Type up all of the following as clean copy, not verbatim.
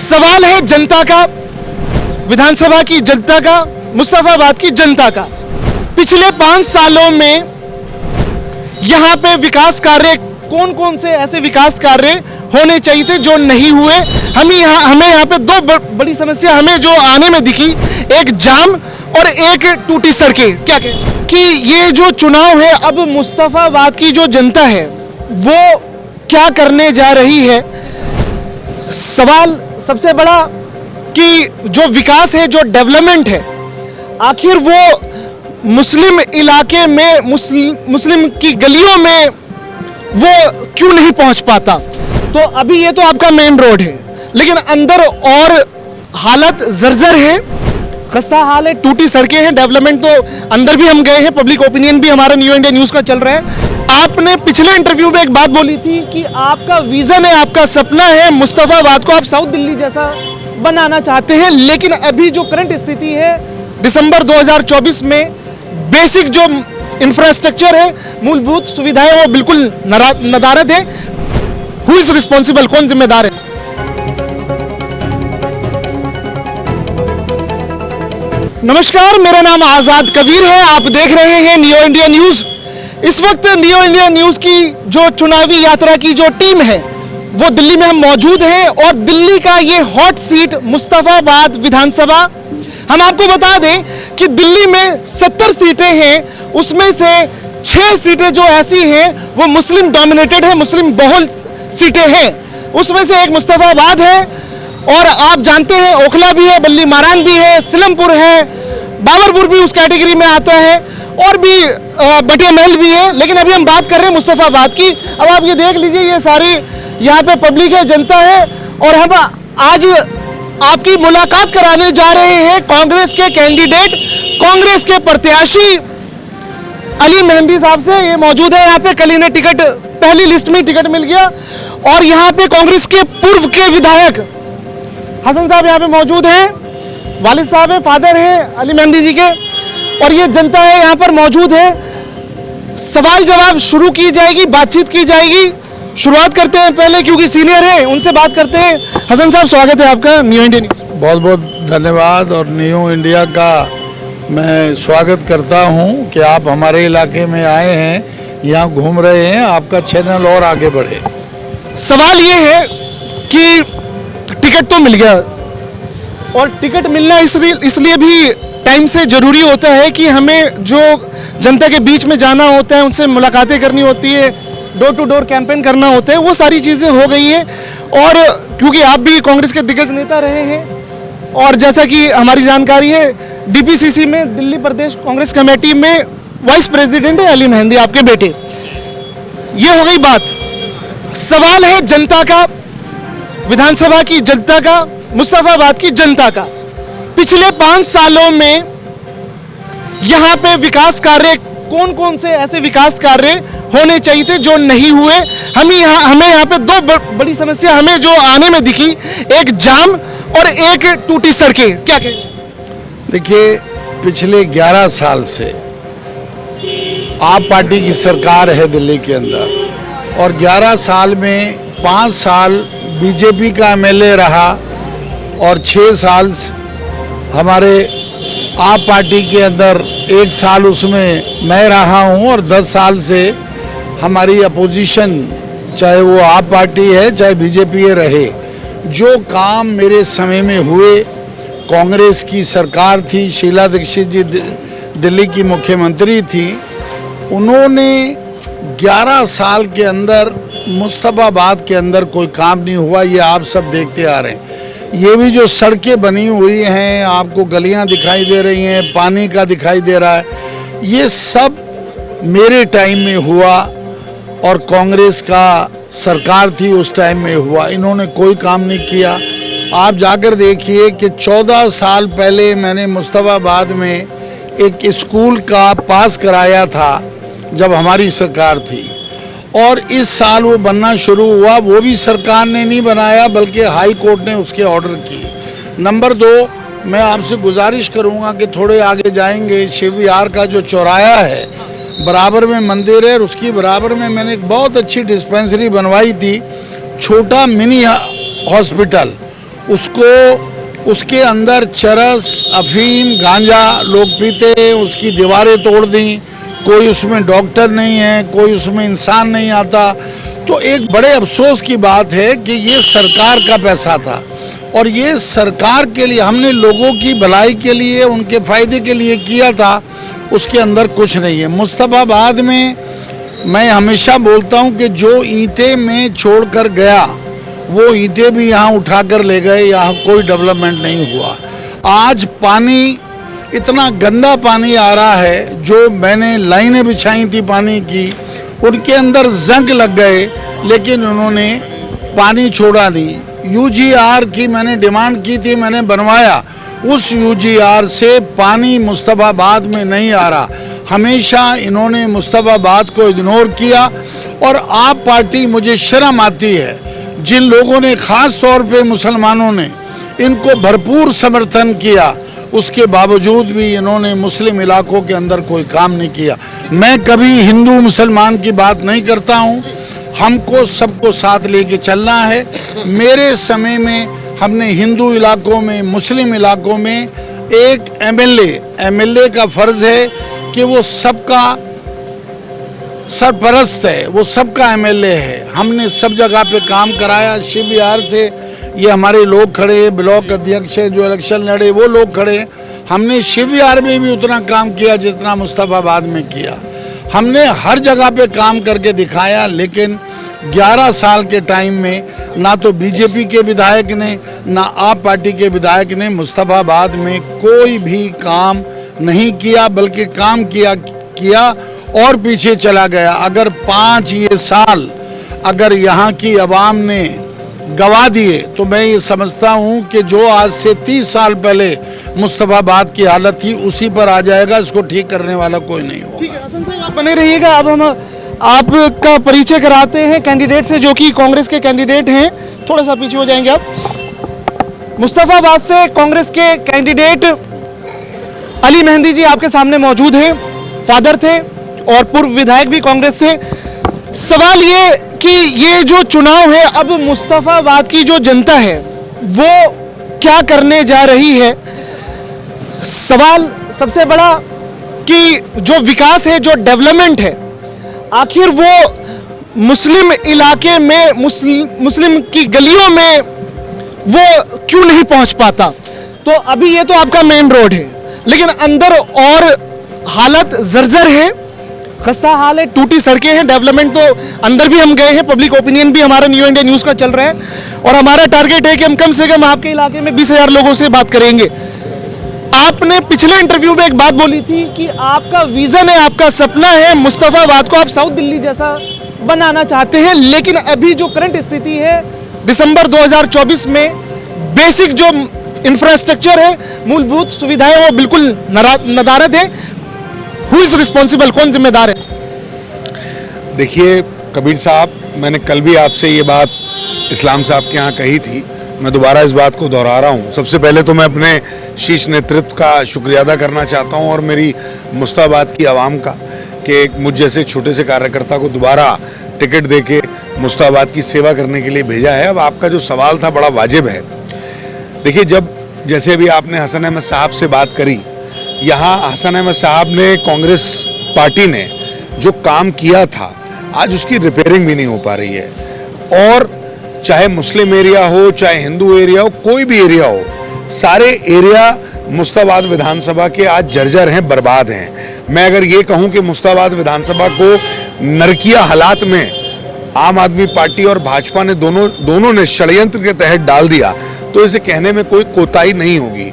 सवाल है जनता का, विधानसभा की जनता का, मुस्तफाबाद की जनता का। पिछले 5 सालों में यहां पे विकास कार्य, कौन कौन से ऐसे विकास कार्य होने चाहिए थे जो नहीं हुए। हमें यहाँ पे दो बड़ी समस्या हमें जो आने में दिखी, एक जाम और एक टूटी सड़कें। क्या कहें कि ये जो चुनाव है, अब मुस्तफाबाद की जो जनता है वो क्या करने जा रही है। सवाल सबसे बड़ा कि जो विकास है, जो डेवलपमेंट है, आखिर वो मुस्लिम इलाके में, मुस्लिम की गलियों में वो क्यों नहीं पहुंच पाता। तो अभी ये तो आपका मेन रोड है, लेकिन अंदर और हालत जर्जर है, खस्ता हाल है, टूटी सड़कें हैं। डेवलपमेंट तो अंदर भी हम गए हैं, पब्लिक ओपिनियन भी हमारा न्यू इंडिया न्यूज़ का चल रहा है। आपने पिछले इंटरव्यू में एक बात बोली थी कि आपका विजन है, आपका सपना है, मुस्तफाबाद को आप साउथ दिल्ली जैसा बनाना चाहते हैं। लेकिन अभी जो करंट स्थिति है, दिसंबर 2024 में बेसिक जो इंफ्रास्ट्रक्चर है, मूलभूत सुविधाएं, वो बिल्कुल नदारद है। हु इज रिस्पॉन्सिबल, कौन जिम्मेदार है। नमस्कार, मेरा नाम आजाद कबीर है, आप देख रहे हैं न्यू इंडिया न्यूज। इस वक्त न्यू इंडिया न्यूज की जो चुनावी यात्रा की जो टीम है वो दिल्ली में हम मौजूद हैं, और दिल्ली का ये हॉट सीट मुस्तफाबाद विधानसभा। हम आपको बता दें कि दिल्ली में 70 सीटें हैं, उसमें से 6 सीटें जो ऐसी हैं वो मुस्लिम डोमिनेटेड है, मुस्लिम बहुल सीटें हैं। उसमें से एक मुस्तफाबाद है, और आप जानते हैं ओखला भी है, बल्ली मारान भी है, सिलमपुर है, बाबरपुर भी उस कैटेगरी में आता है, और भी बटिया महल भी है। लेकिन अभी हम बात कर रहे हैं मुस्तफाबाद की। अब आप ये देख लीजिए, ये सारी यहाँ पे पब्लिक है, जनता है, और हम आज आपकी मुलाकात कराने जा रहे हैं कांग्रेस के कैंडिडेट, कांग्रेस के प्रत्याशी अली मेहंदी साहब से। ये मौजूद है यहाँ पे, कल इन्हें टिकट, पहली लिस्ट में टिकट मिल गया। और यहाँ पे कांग्रेस के पूर्व के विधायक हसन साहब यहाँ पे मौजूद हैं, वालिद साहब है, फादर हैं अली मेहंदी जी के, और ये जनता है यहाँ पर मौजूद है। सवाल जवाब शुरू की जाएगी, बातचीत की जाएगी। शुरुआत करते हैं पहले, क्योंकि सीनियर हैं, उनसे बात करते हैं। हसन साहब, स्वागत है आपका न्यू इंडिया न्यूज़। बहुत बहुत धन्यवाद, और न्यू इंडिया का मैं स्वागत करता हूं कि आप हमारे इलाके में आए हैं, यहाँ घूम रहे हैं, आपका चैनल और आगे बढ़े। सवाल ये है कि टिकट तो मिल गया, और टिकट मिलना इसलिए भी टाइम से ज़रूरी होता है कि हमें जो जनता के बीच में जाना होता है, उनसे मुलाकातें करनी होती है, डोर टू डोर कैंपेन करना होता है, वो सारी चीज़ें हो गई है। और क्योंकि आप भी कांग्रेस के दिग्गज नेता रहे हैं, और जैसा कि हमारी जानकारी है, डीपीसीसी में, दिल्ली प्रदेश कांग्रेस कमेटी में वाइस प्रेसिडेंट है अली मेहंदी, आपके बेटे। ये हो गई बात। सवाल है जनता का, विधानसभा की जनता का, मुस्तफाबाद की जनता का। पिछले 5 सालों में यहां पे विकास कार्य, कौन कौन से ऐसे विकास कार्य होने चाहिए थे जो नहीं हुए। हमें यहाँ पे दो बड़ी समस्या हमें जो आने में दिखी, एक जाम और एक टूटी सड़कें। क्या कहें। देखिए, पिछले 11 साल से आप पार्टी की सरकार है दिल्ली के अंदर, और 11 साल में 5 साल बीजेपी का एमएलए रहा, और 6 साल हमारे आप पार्टी के अंदर, 1 साल उसमें मैं रहा हूं, और 10 साल से हमारी अपोजिशन, चाहे वो आप पार्टी है चाहे बीजेपी रहे। जो काम मेरे समय में हुए, कांग्रेस की सरकार थी, शीला दीक्षित जी दिल्ली की मुख्यमंत्री थी, उन्होंने 11 साल के अंदर मुस्तफाबाद के अंदर कोई काम नहीं हुआ। ये आप सब देखते आ रहे हैं। ये भी जो सड़कें बनी हुई हैं, आपको गलियां दिखाई दे रही हैं, पानी का दिखाई दे रहा है, ये सब मेरे टाइम में हुआ, और कांग्रेस का सरकार थी उस टाइम में हुआ। इन्होंने कोई काम नहीं किया। आप जाकर देखिए कि 14 साल पहले मैंने मुस्तफाबाद में एक स्कूल का पास कराया था जब हमारी सरकार थी, और इस साल वो बनना शुरू हुआ। वो भी सरकार ने नहीं बनाया, बल्कि हाई कोर्ट ने उसके ऑर्डर की। नंबर 2, मैं आपसे गुजारिश करूंगा कि थोड़े आगे जाएंगे, शिव विहार का जो चौराया है, बराबर में मंदिर है, और उसकी बराबर में मैंने एक बहुत अच्छी डिस्पेंसरी बनवाई थी, छोटा मिनी हॉस्पिटल। उसके अंदर चरस, अफीम, गांजा लोग पीते हैं, उसकी दीवारें तोड़ दी, कोई उसमें डॉक्टर नहीं है, कोई उसमें इंसान नहीं आता। तो एक बड़े अफसोस की बात है कि ये सरकार का पैसा था और ये सरकार के लिए, हमने लोगों की भलाई के लिए, उनके फायदे के लिए किया था, उसके अंदर कुछ नहीं है। मुस्तफाबाद में मैं हमेशा बोलता हूँ कि जो ईंटें मैं छोड़ कर गया वो ईंटें भी यहाँ उठा कर ले गए, यहाँ कोई डेवलपमेंट नहीं हुआ। आज पानी, इतना गंदा पानी आ रहा है, जो मैंने लाइनें बिछाई थी पानी की, उनके अंदर जंग लग गए, लेकिन उन्होंने पानी छोड़ा नहीं। यूजीआर की मैंने डिमांड की थी, मैंने बनवाया, उस यूजीआर से पानी मुस्तफाबाद में नहीं आ रहा। हमेशा इन्होंने मुस्तफाबाद को इग्नोर किया और आप पार्टी, मुझे शर्म आती है जिन लोगों ने, ख़ास तौर पे मुसलमानों ने इनको भरपूर समर्थन किया, उसके बावजूद भी इन्होंने मुस्लिम इलाकों के अंदर कोई काम नहीं किया। मैं कभी हिंदू मुसलमान की बात नहीं करता हूँ, हमको सबको साथ लेके चलना है। मेरे समय में हमने हिंदू इलाकों में, मुस्लिम इलाकों में एक एमएलए का फर्ज है कि वो सबका सरपरस्त है, वो सबका एमएलए है। हमने सब जगह पे काम कराया। शिव विहार से ये हमारे लोग खड़े हैं, ब्लॉक अध्यक्ष है जो इलेक्शन लड़े, वो लोग खड़े हैं। हमने शिव विहार में भी उतना काम किया जितना मुस्तफाबाद में किया। हमने हर जगह पे काम करके दिखाया, लेकिन 11 साल के टाइम में ना तो बीजेपी के विधायक ने, ना आप पार्टी के विधायक ने मुस्तफाबाद में कोई भी काम नहीं किया, बल्कि काम किया और पीछे चला गया। अगर 5 ये साल अगर यहाँ की आवाम ने गवा दिए तो मैं ये समझता हूँ कि जो आज से 30 साल पहले मुस्तफाबाद की हालत थी उसी पर आ जाएगा। इसको ठीक करने वाला कोई नहीं होगा। ठीक है हसन साहब, आप बने रहिएगा। अब हम आपका परिचय कराते हैं कैंडिडेट से, जो कि कांग्रेस के कैंडिडेट हैं। थोड़ा सा पीछे हो जाएंगे आप। मुस्तफाबाद से कांग्रेस के कैंडिडेट अली मेहंदी जी आपके सामने मौजूद हैं। फादर थे और पूर्व विधायक भी कांग्रेस से। सवाल ये कि ये जो चुनाव है, अब मुस्तफाबाद की जो जनता है वो क्या करने जा रही है। सवाल सबसे बड़ा कि जो विकास है, जो डेवलपमेंट है, आखिर वो मुस्लिम इलाके में, मुस्लिम की गलियों में वो क्यों नहीं पहुंच पाता। तो अभी ये तो आपका मेन रोड है, लेकिन अंदर और हालत जर्जर है, खस्ता हाल है, टूटी सड़कें हैं। डेवलपमेंट तो अंदर भी हम गए हैं, पब्लिक ओपिनियन भी हमारा न्यू इंडिया न्यूज़ का चल रहा है और हमारा टारगेट है कि हम कम से कम आपके इलाके में 20,000 लोगों से बात करेंगे। आपने पिछले इंटरव्यू में एक बात बोली थी कि आपका विजन है, आपका सपना है, मुस्तफाबाद को आप साउथ दिल्ली जैसा बनाना चाहते हैं। लेकिन अभी जो करंट स्थिति है, दिसंबर 2024 में बेसिक जो इंफ्रास्ट्रक्चर है, मूलभूत सुविधाएं, वो बिल्कुल नदारद है। हु इज रिस्पॉन्सिबल, कौन जिम्मेदार है? देखिए कबीर साहब, मैंने कल भी आपसे ये बात इस्लाम साहब के यहाँ कही थी, मैं दोबारा इस बात को दोहरा रहा हूँ। सबसे पहले तो मैं अपने शीर्ष नेतृत्व का शुक्रिया अदा करना चाहता हूँ और मेरी मुस्तफाबाद की आवाम का, कि मुझ जैसे छोटे से कार्यकर्ता को दोबारा टिकट देके मुस्तफाबाद की सेवा करने के लिए भेजा है। अब आपका जो सवाल था बड़ा वाजिब है। देखिए, जब जैसे अभी आपने हसन अहमद साहब से बात करी, यहाँ हसन अहमद साहब ने, कांग्रेस पार्टी ने जो काम किया था, आज उसकी रिपेयरिंग भी नहीं हो पा रही है। और चाहे मुस्लिम एरिया हो, चाहे हिंदू एरिया हो, कोई भी एरिया हो, सारे एरिया मुस्तफाबाद विधानसभा के आज जर्जर हैं, बर्बाद हैं। मैं अगर ये कहूँ कि मुस्तफाबाद विधानसभा को नरकिया हालात में आम आदमी पार्टी और भाजपा ने दोनों ने षड्यंत्र के तहत डाल दिया, तो इसे कहने में कोई कोताही नहीं होगी।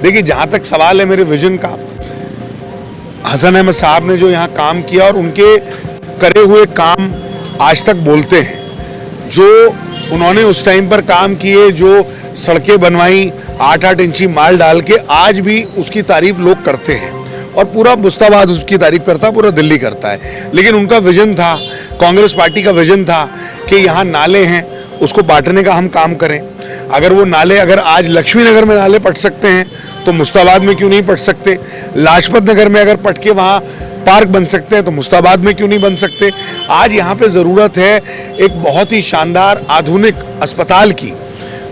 देखिए, जहाँ तक सवाल है मेरे विजन का, हसन अहमद साहब ने जो यहाँ काम किया और उनके करे हुए काम आज तक बोलते हैं। जो उन्होंने उस टाइम पर काम किए, जो सड़कें बनवाई 8-8 इंची माल डाल के, आज भी उसकी तारीफ लोग करते हैं और पूरा मुस्तफाबाद उसकी तारीफ करता है, पूरा दिल्ली करता है। लेकिन उनका विजन था, कांग्रेस पार्टी का विजन था कि यहाँ नाले हैं, उसको बांटने का हम काम करें। अगर वो नाले, अगर आज लक्ष्मी नगर में नाले पट सकते हैं तो मुस्तफाबाद में क्यों नहीं पट सकते? लाजपत नगर में अगर पट के वहाँ पार्क बन सकते हैं तो मुस्तफाबाद में क्यों नहीं बन सकते? आज यहाँ पे ज़रूरत है एक बहुत ही शानदार आधुनिक अस्पताल की,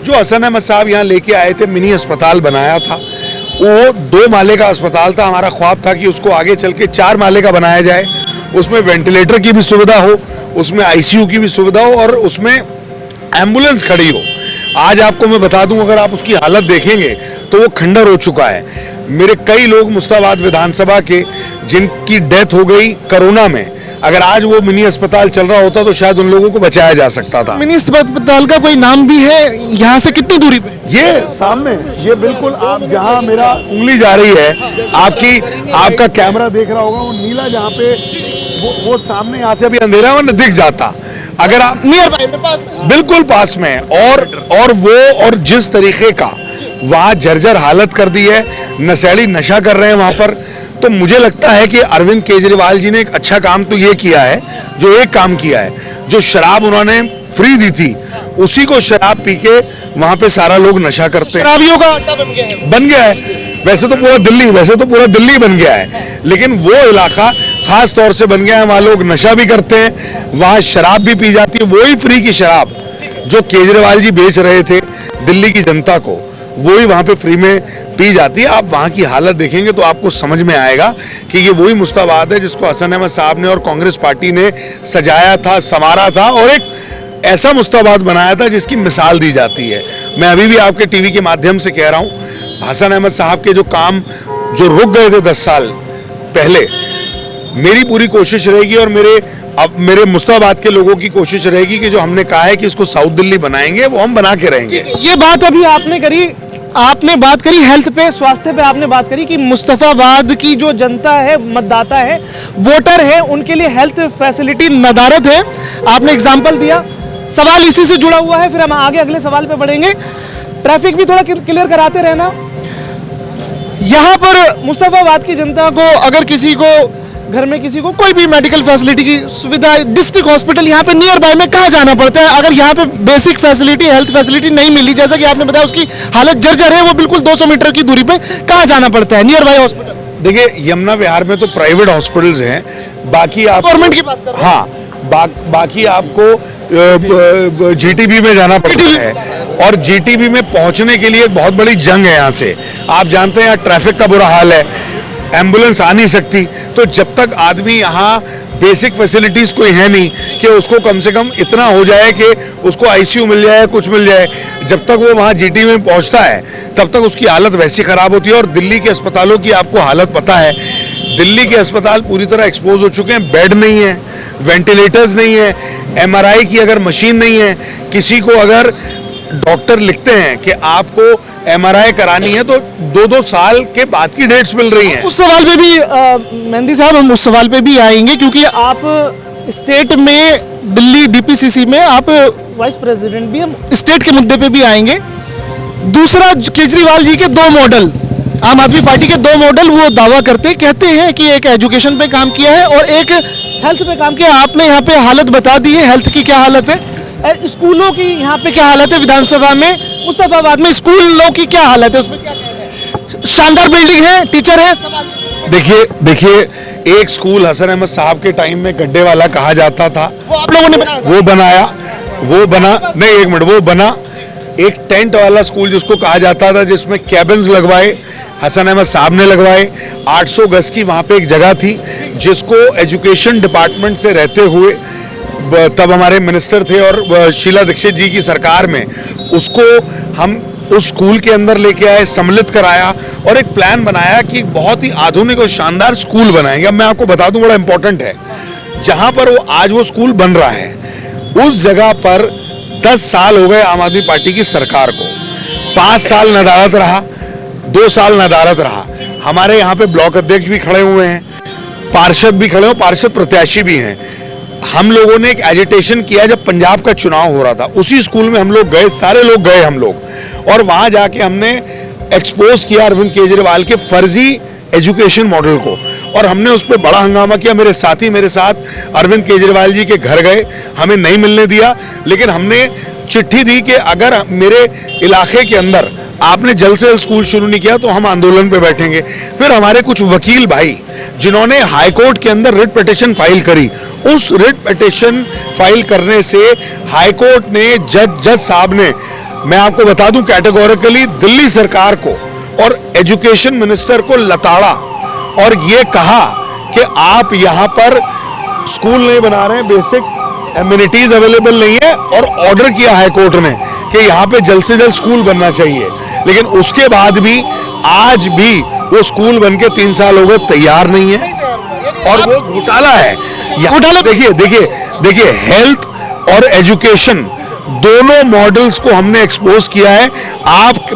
जो हसन अहमद साहब यहाँ लेके आए थे, मिनी अस्पताल बनाया था, वो 2 माले का अस्पताल था। हमारा ख्वाब था कि उसको आगे चल के 4 माले का बनाया जाए, उसमें वेंटिलेटर की भी सुविधा हो, उसमें आईसीयू की भी सुविधा हो और उसमें एम्बुलेंस खड़ी हो। आज आपको मैं बता दूं, अगर आप उसकी हालत देखेंगे तो वो खंडर हो चुका है। मेरे कई लोग मुस्ताबाद विधानसभा के जिनकी डेथ हो गई कोरोना में, अगर आज वो मिनी अस्पताल चल रहा होता तो शायद उन लोगों को बचाया जा सकता था। मिनी अस्पताल का कोई नाम भी है? यहाँ से कितनी दूरी पे? ये सामने, ये बिल्कुल आप जहाँ मेरा उंगली जा रही है, आपका कैमरा देख रहा होगा, वो नीला जहाँ पे वो सामने, यहाँ से अभी अंधेरा है, दिख जाता। अगर आप नियर बाय में, पास में, बिल्कुल पास में, और जिस तरीके का वहाँ जर्जर हालत कर दी है, नशेड़ी नशा कर रहे हैं वहाँ पर, तो मुझे लगता है कि अरविंद केजरीवाल जी ने एक अच्छा काम तो ये किया है, जो एक काम किया है, जो शराब उन्होंने फ्री दी थी, उसी को शराब पी के वहाँ पे सारा लोग नशा करते हैं। शराबियों का अड्डा बन गया है। वैसे तो पूरा दिल्ली बन गया है, लेकिन वो इलाका खास तौर से बन गया है, वहाँ लोग नशा भी करते हैं, वहाँ शराब भी पी जाती है, वही फ्री की शराब जो केजरीवाल जी बेच रहे थे दिल्ली की जनता को, वही वहाँ पे फ्री में पी जाती है। आप वहाँ की हालत देखेंगे तो आपको समझ में आएगा कि ये वही मुस्ताबाद है जिसको हसन अहमद साहब ने और कांग्रेस पार्टी ने सजाया था, संवारा था और एक ऐसा मुस्ताबाद बनाया था जिसकी मिसाल दी जाती है। मैं अभी भी आपके टीवी के माध्यम से कह रहा हूँ, हसन अहमद साहब के जो काम जो रुक गए थे 10 साल पहले, मेरी पूरी कोशिश रहेगी और मेरे मुस्ताबाद के लोगों की कोशिश रहेगी कि जो हमने कहा है कि इसको साउथ दिल्ली बनाएंगे, वो हम बना के रहेंगे। ये बात अभी आपने बात करी हेल्थ पे, स्वास्थ्य पे आपने बात करी कि मुस्तफाबाद की जो जनता है, मतदाता है, वोटर है, उनके लिए हेल्थ फैसिलिटी नदारद है। आपने एग्जांपल दिया, सवाल इसी से जुड़ा हुआ है, फिर हम आगे अगले सवाल पे बढ़ेंगे। ट्रैफिक भी थोड़ा क्लियर कराते रहना। यहाँ पर मुस्तफाबाद की जनता को अगर किसी को घर में किसी को कोई भी मेडिकल फैसिलिटी की सुविधा, डिस्ट्रिक्ट हॉस्पिटल यहाँ पे नियर बाय में कहाँ जाना पड़ता है? अगर यहाँ पे बेसिक फैसिलिटी, हेल्थ फैसिलिटी नहीं मिली, जैसा कि आपने बताया उसकी हालत जर्जर है, वो बिल्कुल 200 मीटर की दूरी पे, कहाँ जाना पड़ता है नियर बाय हॉस्पिटल? देखिए, यमुना विहार में तो प्राइवेट हॉस्पिटल्स हैं, बाकी आप गवर्नमेंट की बात कर रहे हैं। हाँ, बाकी आपको जीटीबी में जाना पड़ता है और जीटीबी में पहुंचने के लिए एक बहुत बड़ी जंग है। यहाँ से आप जानते हैं, यहाँ ट्रैफिक का बुरा हाल है, एम्बुलेंस आ नहीं सकती, तो जब तक आदमी यहाँ बेसिक फैसिलिटीज कोई है नहीं कि उसको कम से कम इतना हो जाए कि उसको आईसीयू मिल जाए, कुछ मिल जाए, जब तक वो वहाँ जीटी में पहुँचता है तब तक उसकी हालत वैसी ख़राब होती है। और दिल्ली के अस्पतालों की आपको हालत पता है, दिल्ली के अस्पताल पूरी तरह एक्सपोज हो चुके हैं, बेड नहीं है, वेंटिलेटर्स नहीं है, एमआरआई की अगर मशीन नहीं है, किसी को अगर डॉक्टर लिखते हैं कि आपको एमआरआई करानी है तो 2-2 साल के बाद की डेट्स मिल रही हैं। उस सवाल पे भी मेहंदी साहब, हम उस सवाल पे भी आएंगे, क्योंकि आप स्टेट में दिल्ली डीपीसीसी में आप वाइस प्रेसिडेंट भी, हम स्टेट के मुद्दे पे भी आएंगे। दूसरा, केजरीवाल जी के 2 मॉडल, आम आदमी पार्टी के 2 मॉडल वो दावा कहते हैं कि एक एजुकेशन पे काम किया है और एक हेल्थ पे काम किया। आपने यहाँ पे हालत बता दी है, हेल्थ की क्या हालत है, स्कूलों की यहाँ पे क्या हालत है, विधानसभा में मुस्तफाबाद में स्कूलों की क्या हालत है, उसमें क्या कहना है? शानदार बिल्डिंग है, टीचर है, देखिए, एक स्कूल हसन अहमद साहब के टाइम में गड्ढे वाला कहा जाता था, वो आप लोगों ने बनाया था? वो बना एक टेंट वाला स्कूल जिसको कहा जाता था, जिसमें कैबिन्स लगवाए, हसन अहमद साहब ने लगवाए। 800 गज की वहाँ पे एक जगह थी जिसको एजुकेशन डिपार्टमेंट से रहते हुए, तब हमारे मिनिस्टर थे और शीला दीक्षित जी की सरकार में उसको हम उस स्कूल के अंदर लेके आए, सम्मिलित कराया और एक प्लान बनाया कि बहुत ही आधुनिक और शानदार स्कूल बनाएंगे। अब मैं आपको बता दूं, बड़ा इंपॉर्टेंट है, जहां पर आज वो स्कूल बन रहा है, उस जगह पर 10 साल हो गए आम आदमी पार्टी की सरकार को। 5 साल नदारद रहा, 2 साल नदारद रहा। हमारे यहाँ पे ब्लॉक अध्यक्ष भी खड़े हुए हैं, पार्षद भी खड़े हो, पार्षद प्रत्याशी भी हैं। हम लोगों ने एक एजिटेशन किया जब पंजाब का चुनाव हो रहा था, उसी स्कूल में हम लोग गए, सारे लोग गए हम लोग, और वहां जाके हमने एक्सपोज किया अरविंद केजरीवाल के फर्जी एजुकेशन मॉडल को, और हमने उस पर बड़ा हंगामा किया। मेरे साथी मेरे साथ अरविंद केजरीवाल जी के घर गए, हमें नहीं मिलने दिया, लेकिन हमने चिट्ठी दी कि अगर मेरे इलाके के अंदर आपने जल्द से जल्द स्कूल शुरू नहीं किया तो हम आंदोलन पे बैठेंगे। फिर हमारे कुछ वकील भाई जिन्होंने हाई कोर्ट के अंदर रिट पिटीशन फाइल करी, उस रिट पिटीशन फाइल करने से हाई कोर्ट ने जज साहब ने मैं आपको बता दूं कैटेगोरिकली दिल्ली सरकार को और एजुकेशन मिनिस्टर को लताड़ा और ये कहा कि आप यहां पर स्कूल नहीं बना रहे हैं, बेसिक एमिनिटीज अवेलेबल नहीं है, और ऑर्डर किया हाई कोर्ट ने कि यहां पे जल्द से जल्द स्कूल बनना चाहिए। लेकिन उसके बाद भी आज भी वो स्कूल बनके 3 साल हो गए, तैयार नहीं है और वो घोटाला है। घोटाला देखिए हेल्थ और एजुकेशन दोनों मॉडल्स को हमने एक्सपोज किया है।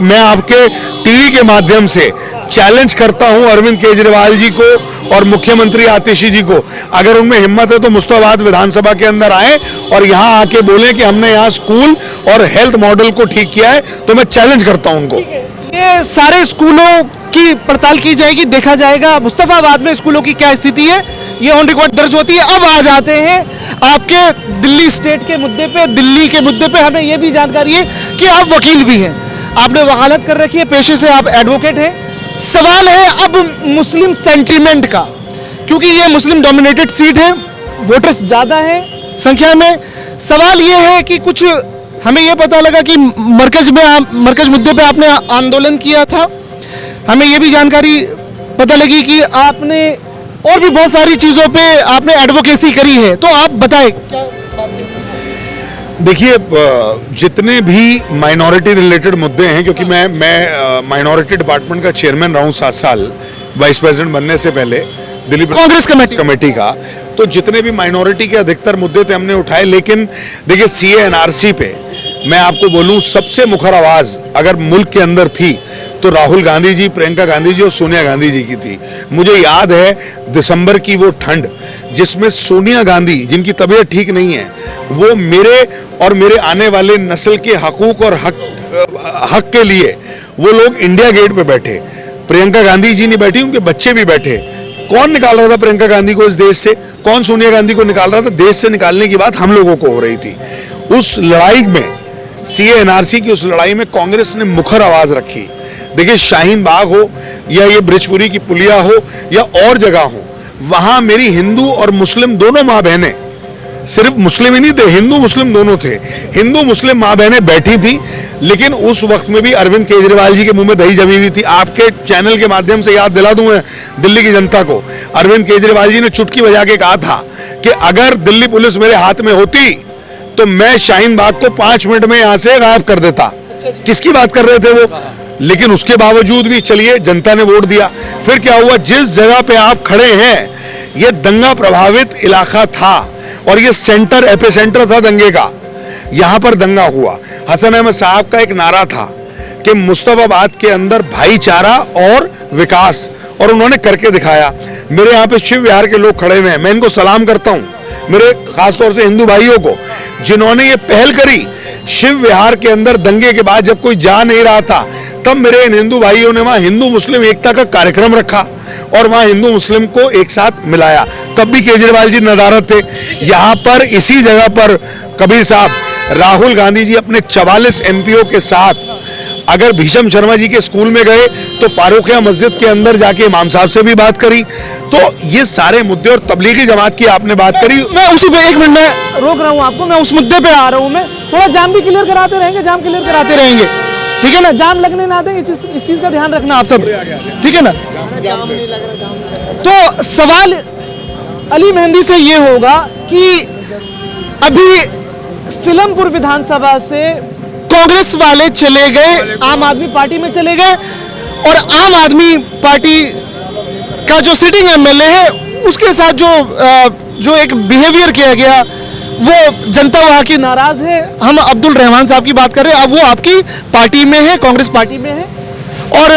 मैं आपके टीवी के माध्यम से चैलेंज करता हूं अरविंद केजरीवाल जी को और मुख्यमंत्री आतिशी जी को, अगर उनमें हिम्मत है तो मुस्ताबाद विधानसभा के अंदर आए और यहां आके बोले कि हमने यहां स्कूल और हेल्थ मॉडल को ठीक किया है, तो मैं चैलेंज करता हूं उनको। ये सारे स्कूलों की पड़ताल की जाएगी, देखा जाएगा मुस्तफाबाद में स्कूलों की क्या स्थिति है, ये ऑन रिकॉर्ड दर्ज होती है। अब आ जाते हैं आपके दिल्ली स्टेट के मुद्दे पे, दिल्ली के मुद्दे पे हमें ये भी जानकारी है कि आप वकील भी हैं, आपने वकालत कर रखी है, पेशे से आप एडवोकेट हैं। सवाल है अब मुस्लिम सेंटीमेंट का, क्योंकि ये मुस्लिम डोमिनेटेड सीट है, वोटर्स ज़्यादा हैं संख्या में। सवाल ये है कि कुछ हमें ये पता लगा कि मरकज मुद्दे पे आपने आंदोलन किया था, हमें ये भी जानकारी पता लगी कि आपने और भी बहुत सारी चीज़ों पे आपने एडवोकेसी करी है, तो आप बताएं क्या बात है। देखिए जितने भी माइनॉरिटी रिलेटेड मुद्दे हैं, क्योंकि मैं माइनॉरिटी डिपार्टमेंट का चेयरमैन रहा हूँ 7 साल वाइस प्रेसिडेंट बनने से पहले दिल्ली कांग्रेस कमेटी का, तो जितने भी माइनॉरिटी के अधिकतर मुद्दे थे हमने उठाए। लेकिन देखिए सीए एनआरसी पे मैं आपको बोलूं सबसे मुखर आवाज अगर मुल्क के अंदर थी तो राहुल गांधी जी, प्रियंका गांधी जी और सोनिया गांधी जी की थी। मुझे याद है दिसंबर की वो ठंड जिसमें सोनिया गांधी, जिनकी तबीयत ठीक नहीं है, वो मेरे और मेरे आने वाले नस्ल के हकूक और हक के लिए वो लोग इंडिया गेट पे बैठे। प्रियंका गांधी जी नहीं बैठी, उनके बच्चे भी बैठे। कौन निकाल रहा था प्रियंका गांधी को इस देश से? कौन सोनिया गांधी को निकाल रहा था? देश से निकालने की बात हम लोगों को हो रही थी। उस लड़ाई में, सीए एनआरसी की उस लड़ाई में कांग्रेस ने मुखर आवाज रखी। देखिए शाहीन बाग हो या ये ब्रिजपुरी की पुलिया हो या और जगह हो, वहां मेरी हिंदू और मुस्लिम दोनों माँ बहनें, सिर्फ मुस्लिम ही नहीं थे, हिंदू मुस्लिम दोनों थे, हिंदू मुस्लिम माँ बहनें बैठी थी। लेकिन उस वक्त में भी अरविंद केजरीवाल जी के मुंह में दही जमी हुई थी। आपके चैनल के माध्यम से याद दिला दूं मैं दिल्ली की जनता को, अरविंद केजरीवाल जी ने चुटकी बजा के कहा था कि अगर दिल्ली पुलिस मेरे हाथ में होती तो मैं शाहीन बाग को 5 मिनट में यहां से गायब कर देता। किसकी बात कर रहे थे वो? लेकिन उसके बावजूद भी चलिए जनता ने वोट दिया। फिर क्या हुआ? जिस जगह पे आप खड़े हैं ये दंगा प्रभावित इलाका था और ये सेंटर एपिसेंटर था दंगे का, यहां पर दंगा हुआ। हसन अहमद साहब का एक नारा था कि मुस्तफाबाद के अंदर भाईचारा और विकास, और उन्होंने करके दिखाया। मेरे यहाँ पे शिव विहार के लोग खड़े हुए हैं, मैं इनको सलाम करता हूँ, मेरे खासतौर से हिंदू भाइयों को जिन्होंने ये पहल करी। शिव विहार के अंदर दंगे के बाद जब कोई जा नहीं रहा था तब मेरे इन हिंदू भाइयों ने वहां हिंदू मुस्लिम एकता का कार्यक्रम रखा और वहां हिंदू मुस्लिम को एक साथ मिलाया। तब भी केजरीवाल जी नदारत थे। यहाँ पर इसी जगह पर कबीर साहब, राहुल गांधी जी अपने 44 एमपीओ के साथ अगर भीषम शर्मा जी के स्कूल में गए तो फारूकिया मस्जिद के अंदर जाके इमाम साहब से भी बात करी। तो ये सारे मुद्दे, और तबलीगी जमात की आपने बात करी, मैं उसी पे 1 मिनट में रोक रहा हूँ आपको, मैं उस मुद्दे पे आ रहा हूँ। मैं थोड़ा जाम भी क्लियर कराते रहेंगे, जाम क्लियर कराते रहेंगे, ठीक है ना? जाम लगने ना दें, इस चीज का ध्यान रखना आप सब, ठीक है ना? तो सवाल अली मेहंदी से ये होगा कि अभी सिलमपुर विधानसभा से कांग्रेस वाले चले गए, आम आदमी पार्टी में चले गए, और आम आदमी पार्टी का जो सिटिंग एमएलए है उसके साथ जो एक बिहेवियर किया गया वो जनता वहाँ की नाराज है। हम अब्दुल रहमान साहब की बात कर रहे हैं, अब वो आपकी पार्टी में है, कांग्रेस पार्टी में है, और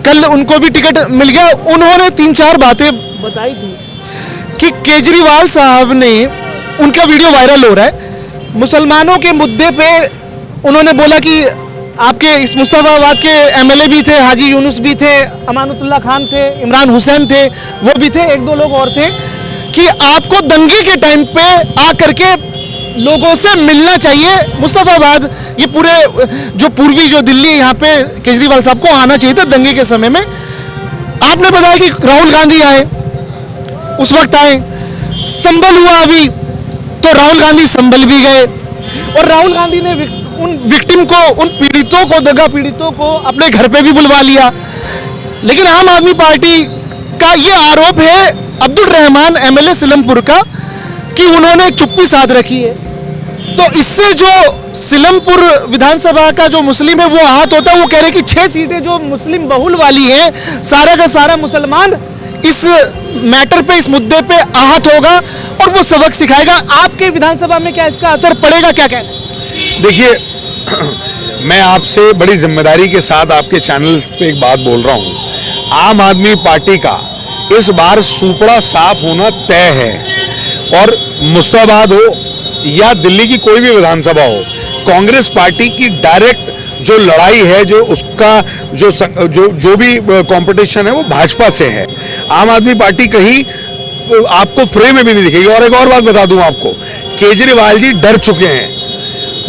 कल उनको भी टिकट मिल गया। उन्होंने 3-4 बातें बताई थी कि केजरीवाल साहब ने, उनका वीडियो वायरल हो रहा है, मुसलमानों के मुद्दे पे उन्होंने बोला कि आपके इस मुस्तफाबाद के एमएलए भी थे, हाजी यूनुस भी थे, अमानुल्लाह खान थे, इमरान हुसैन थे, वो भी थे, 1-2 लोग और थे, कि आपको दंगे के टाइम पे आकर के लोगों से मिलना चाहिए। मुस्तफाबाद, ये पूरे जो पूर्वी जो दिल्ली, यहाँ पे केजरीवाल साहब को आना चाहिए था दंगे के समय में। आपने बताया कि राहुल गांधी आए, उस वक्त आए, संभल हुआ अभी तो राहुल गांधी संभल भी गए, और राहुल गांधी ने उन विक्टिम को, उन पीड़ितों को, दगा पीड़ितों को अपने घर पे भी बुलवा लिया। लेकिन आम आदमी पार्टी का ये आरोप है अब्दुल रहमान एमएलए सिलमपुर का कि उन्होंने चुप्पी साध रखी है। तो इससे जो सिलमपुर विधानसभा का जो मुस्लिम है वो आहत होता है। वो कह रहे हैं कि 6 सीटें जो मुस्लिम बहुल वाली हैं, सारा का सारा मुसलमान इस मैटर पे, इस मुद्दे पे आहत होगा और वो सबक सिखाएगा। आपके विधानसभा में क्या इसका असर पड़ेगा, क्या कहना है? देखिए, मैं आपसे बड़ी जिम्मेदारी के साथ आपके चैनल पे एक बात बोल रहा हूँ। आम आदमी पार्टी का इस बार सुपड़ा साफ होना तय है और मुस्ताबाद हो या दिल्ली की कोई भी विधानसभा हो, कांग्रेस पार्टी की डायरेक्ट जो लड़ाई है, जो उसका जो भी कंपटीशन है वो भाजपा से है। आम आदमी पार्टी कहीं आपको फ्रेम में भी नहीं दिखेगी। और एक और बात बता दूं आपको, केजरीवाल जी डर चुके हैं।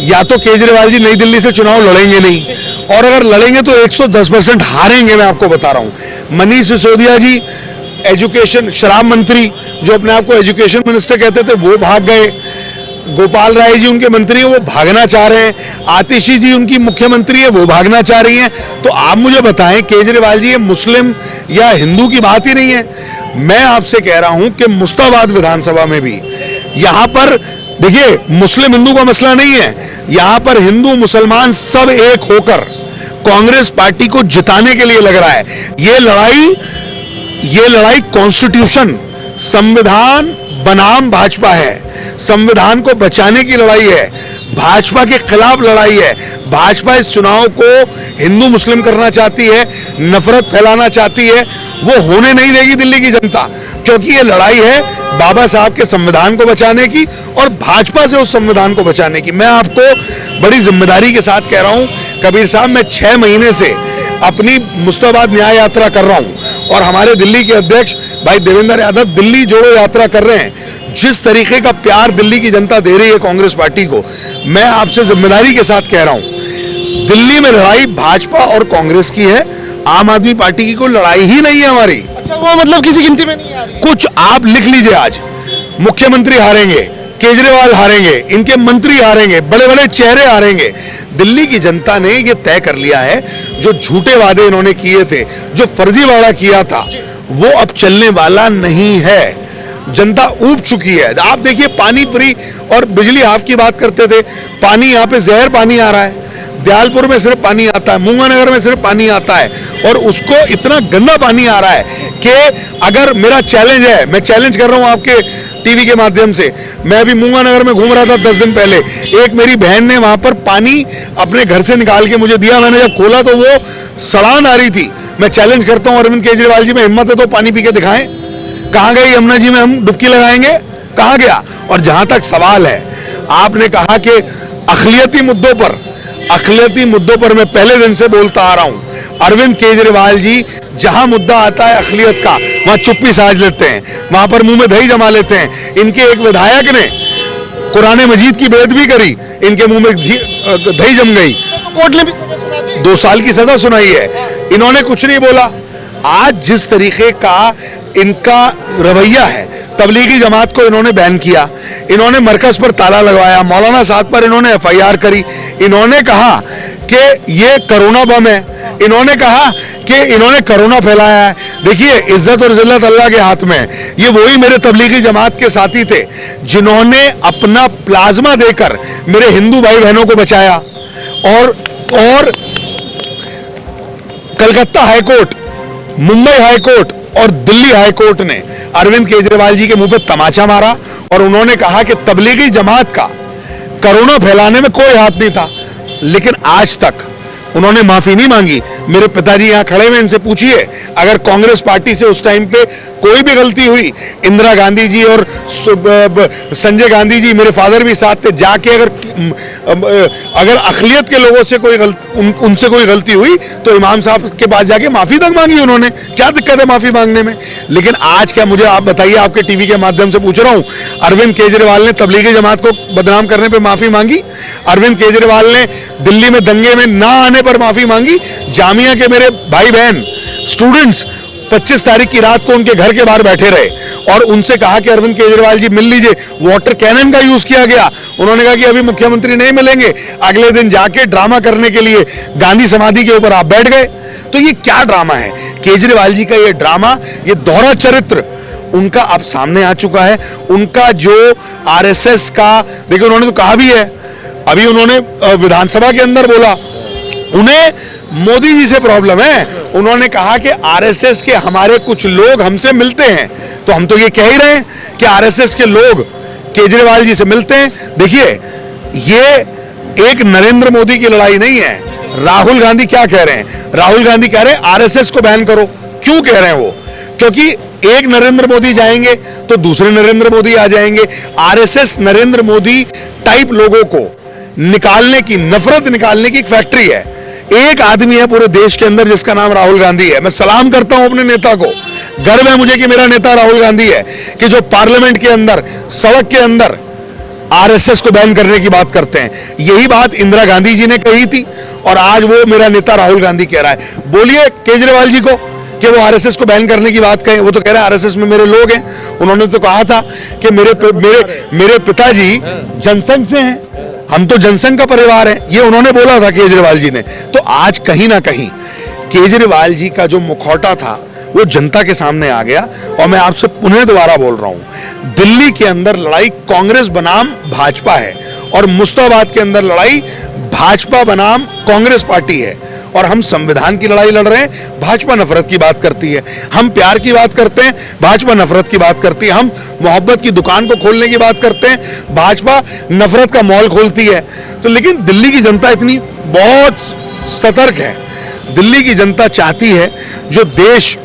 या तो केजरीवाल जी नई दिल्ली से चुनाव लड़ेंगे नहीं, और अगर लड़ेंगे तो 110% हारेंगे, मैं आपको बता रहा हूं। मनीष सिसोदिया जी एजुकेशन, शराब मंत्री, जो अपने आप को एजुकेशन मिनिस्टर कहते थे, वो भाग गए। गोपाल राय जी उनके मंत्री है, वो भागना चाह रहे हैं। आतिशी जी उनकी मुख्यमंत्री है, वो भागना चाह रही हैं। तो आप मुझे बताएं, केजरीवाल जी, ये मुस्लिम या हिंदू की बात ही नहीं है। मैं आपसे कह रहा हूं कि मुस्ताबाद विधानसभा में भी यहां पर देखिए, मुस्लिम हिंदू का मसला नहीं है। यहां पर हिंदू मुसलमान सब एक होकर कांग्रेस पार्टी को जिताने के लिए लग रहा है। ये लड़ाई कॉन्स्टिट्यूशन, संविधान बनाम भाजपा है। संविधान को बचाने की लड़ाई है, भाजपा के खिलाफ लड़ाई है। भाजपा इस चुनाव को हिंदू मुस्लिम करना चाहती है, नफरत फैलाना चाहती है। वो होने नहीं देगी दिल्ली की जनता, क्योंकि ये लड़ाई है बाबा साहब के संविधान को बचाने की और भाजपा से उस संविधान को बचाने की। मैं आपको बड़ी जिम्मेदारी के साथ कह रहा हूं कबीर साहब, मैं 6 महीने से अपनी मुस्ताबाद न्याय यात्रा कर रहा हूं और हमारे दिल्ली के अध्यक्ष भाई देवेंद्र यादव दिल्ली जोड़ो यात्रा कर रहे हैं। जिस तरीके का प्यार दिल्ली की जनता दे रही है कांग्रेस पार्टी को, मैं आपसे जिम्मेदारी के साथ कह रहा हूं, दिल्ली में लड़ाई भाजपा और कांग्रेस की है, आम आदमी पार्टी की कोई लड़ाई ही नहीं है हमारी। अच्छा, वो मतलब किसी गिनती में नहीं आ रही? कुछ आप लिख लीजिए, आज मुख्यमंत्री हारेंगे, केजरीवाल हारेंगे, इनके मंत्री हारेंगे, बड़े बड़े चेहरे हारेंगे। दिल्ली की जनता ने यह तय कर लिया है, जो झूठे वादे इन्होंने किए थे, जो फर्जीवाड़ा किया था, वो अब चलने वाला नहीं है। जनता ऊब चुकी है। आप देखिए, पानी फ्री और बिजली हाफ की बात करते थे, पानी यहाँ पे जहर पानी आ रहा है। दयालपुर में सिर्फ पानी आता है, मुंगानगर में सिर्फ पानी आता है, और उसको इतना गंदा पानी आ रहा है कि अगर मेरा चैलेंज है, मैं चैलेंज कर रहा हूं आपके टीवी के माध्यम से, मैं अभी मुंगानगर में घूम रहा था 10 दिन पहले, एक मेरी बहन ने वहां पर पानी अपने घर से निकाल के मुझे दिया, मैंने जब खोला तो वो सड़ान आ रही थी। मैं चैलेंज करता हूं अरविंद केजरीवाल जी में हिम्मत है तो पानी पी के दिखाएं। कहां गई यमुना जी में हम डुबकी लगाएंगे, कहां गया? और जहां तक सवाल है, आपने कहा कि अखिलती मुद्दों पर मैं पहले दिन से बोलता आ रहा हूं, अरविंद केजरीवाल जी जहां मुद्दा आता है अखिलियत का, वहां चुप्पी साझ लेते हैं, वहां पर मुंह में दही जमा लेते हैं। इनके एक विधायक ने कुरान मजीद की बेअदबी करी, इनके मुंह में दही जम गई, तो कोर्ट ने भी सजा सुना दी, 2 साल की सजा सुनाई है। इन्होंने कुछ नहीं बोला। आज जिस तरीके का इनका रवैया है, तबलीगी जमात को इन्होंने बैन किया, इन्होंने मरकज पर ताला लगवाया, मौलाना साहब पर इन्होंने FIR करी, इन्होंने कहा कि ये कोरोना बम है, इन्होंने कहा कि इन्होंने कोरोना फैलाया है। देखिए, इज्जत और जिल्लत अल्लाह के हाथ में है। ये वही मेरे तबलीगी जमात के साथी थे जिन्होंने अपना प्लाज्मा देकर मेरे हिंदू भाई बहनों को बचाया। और कलकत्ता हाईकोर्ट, मुंबई हाईकोर्ट और दिल्ली हाईकोर्ट ने अरविंद केजरीवाल जी के मुंह पे तमाचा मारा और उन्होंने कहा कि तबलीगी जमात का कोरोना फैलाने में कोई हाथ नहीं था। लेकिन आज तक उन्होंने माफी नहीं मांगी। मेरे पिताजी यहां खड़े हुए, इनसे पूछिए, अगर कांग्रेस पार्टी से उस टाइम पे कोई भी गलती हुई, इंदिरा गांधी जी और संजय गांधी जी, मेरे फादर भी साथ थे, जाके अगर अखिलियत के लोगों से उनसे कोई गलती हुई तो इमाम साहब के पास जाके माफी तक मांगी उन्होंने। क्या दिक्कत है माफी मांगने में? लेकिन आज क्या, मुझे आप बताइए, आपके टीवी के माध्यम से पूछ रहा हूं, अरविंद केजरीवाल ने तबलीगी जमात को बदनाम करने पर माफी मांगी? अरविंद केजरीवाल ने दिल्ली में दंगे में ना आने पर माफी मांगी? जामिया के मेरे भाई बहन स्टूडेंट्स 25 तारीख की रात को उनके घर के बाहर बैठे रहे और उनसे कहा कि अरविंद केजरीवाल जी मिल लीजिए। वाटर कैनन का यूज किया गया। उन्होंने कहा कि अभी मुख्यमंत्री नहीं मिलेंगे। अगले दिन जाके ड्रामा करने के लिए गांधी समाधि के ऊपर आप बैठ गए। तो ये क्या ड्रामा है? केजरीवाल जी का ये ड्रामा, ये दोहरा चरित्र उनका अब सामने आ चुका है। उनका जो आरएसएस का, देखिए उन्होंने तो कहा भी है, अभी उन्होंने विधानसभा के अंदर बोला उन्हें मोदी जी से प्रॉब्लम है। उन्होंने कहा कि आरएसएस के हमारे कुछ लोग हमसे मिलते हैं। तो हम तो ये कह ही रहे हैं कि आरएसएस के लोग केजरीवाल जी से मिलते हैं। देखिए ये एक नरेंद्र मोदी की लड़ाई नहीं है। राहुल गांधी क्या कह रहे हैं? राहुल गांधी कह रहे हैं आरएसएस को बैन करो। क्यों कह रहे हैं वो? क्योंकि एक नरेंद्र मोदी जाएंगे तो दूसरे नरेंद्र मोदी आ जाएंगे। आरएसएस नरेंद्र मोदी टाइप लोगों को निकालने की, नफरत निकालने की एक फैक्ट्री है। एक आदमी है पूरे देश के अंदर जिसका नाम राहुल गांधी है। मैं सलाम करता हूं अपने नेता को, गर्व है मुझे कि मेरा नेता राहुल गांधी है, कि जो पार्लियामेंट के अंदर, सड़क के अंदर आरएसएस को बैन करने की बात करते हैं। यही बात इंदिरा गांधी जी ने कही थी और आज वो मेरा नेता राहुल गांधी कह रहा है। बोलिए केजरीवाल जी को कि वो आरएसएस को बैन करने की बात कहें। वो तो कह रहे हैं आरएसएस में मेरे लोग हैं। उन्होंने तो कहा था कि मेरे पिताजी जनसंघ से हैं, हम तो जनसंघ का परिवार है, ये उन्होंने बोला था केजरीवाल जी ने। तो आज कहीं ना कहीं केजरीवाल जी का जो मुखौटा था वो जनता के सामने आ गया। और मैं आपसे पुनः दोबारा बोल रहा हूं, दिल्ली के अंदर लड़ाई कांग्रेस बनाम भाजपा है और मुस्ताबाद के अंदर लड़ाई भाजपा बनाम कांग्रेस पार्टी है। और हम संविधान की लड़ाई लड़ रहे हैं, भाजपा नफरत की बात करती है। हम प्यार की बात करते हैं, भाजपा नफरत की बात करती है। हम मोहब्बत की दुकान को खोलने की बात करते हैं, भाजपा नफरत का मॉल खोलती है। तो लेकिन दिल्ली की जनता इतनी बहुत सतर्क है। दिल्ली की जनता चाहती है, जो देश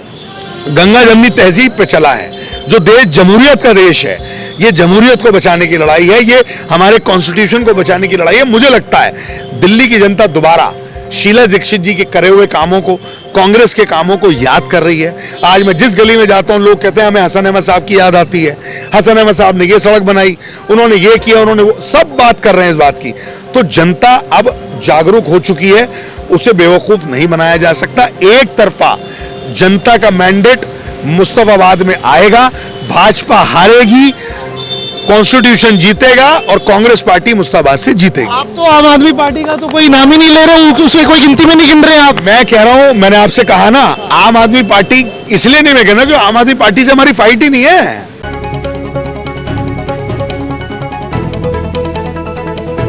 गंगा जमनी तहजीब पे चला है, जो देश जमहूरियत का देश है, ये जमहूरियत को बचाने की लड़ाई है, ये हमारे कॉन्स्टिट्यूशन को बचाने की लड़ाई है। मुझे लगता है दिल्ली की जनता दोबारा शीला दीक्षित जी के करे हुए कामों को, कांग्रेस के कामों को याद कर रही है। आज मैं जिस गली में जाता हूं लोग कहते हैं हमें हसन अहमद साहब की याद आती है। हसन अहमद साहब ने ये सड़क बनाई, उन्होंने ये किया, उन्होंने वो, सब बात कर रहे हैं इस बात की। तो जनता अब जागरूक हो चुकी है, उसे बेवकूफ नहीं बनाया जा सकता। एक तरफा जनता का मैंडेट मुस्तफाबाद में आएगा, भाजपा हारेगी, कॉन्स्टिट्यूशन जीतेगा और कांग्रेस पार्टी मुस्ताबाद से जीतेगी। आप तो आम आदमी पार्टी का तो कोई नाम ही नहीं ले रहे हो, उसमें कोई गिनती में नहीं गिन रहे आप। मैं कह रहा हूं, मैंने आपसे कहा ना, आम आदमी पार्टी इसलिए नहीं मैं कहना कि आम आदमी पार्टी से हमारी फाइट ही नहीं है।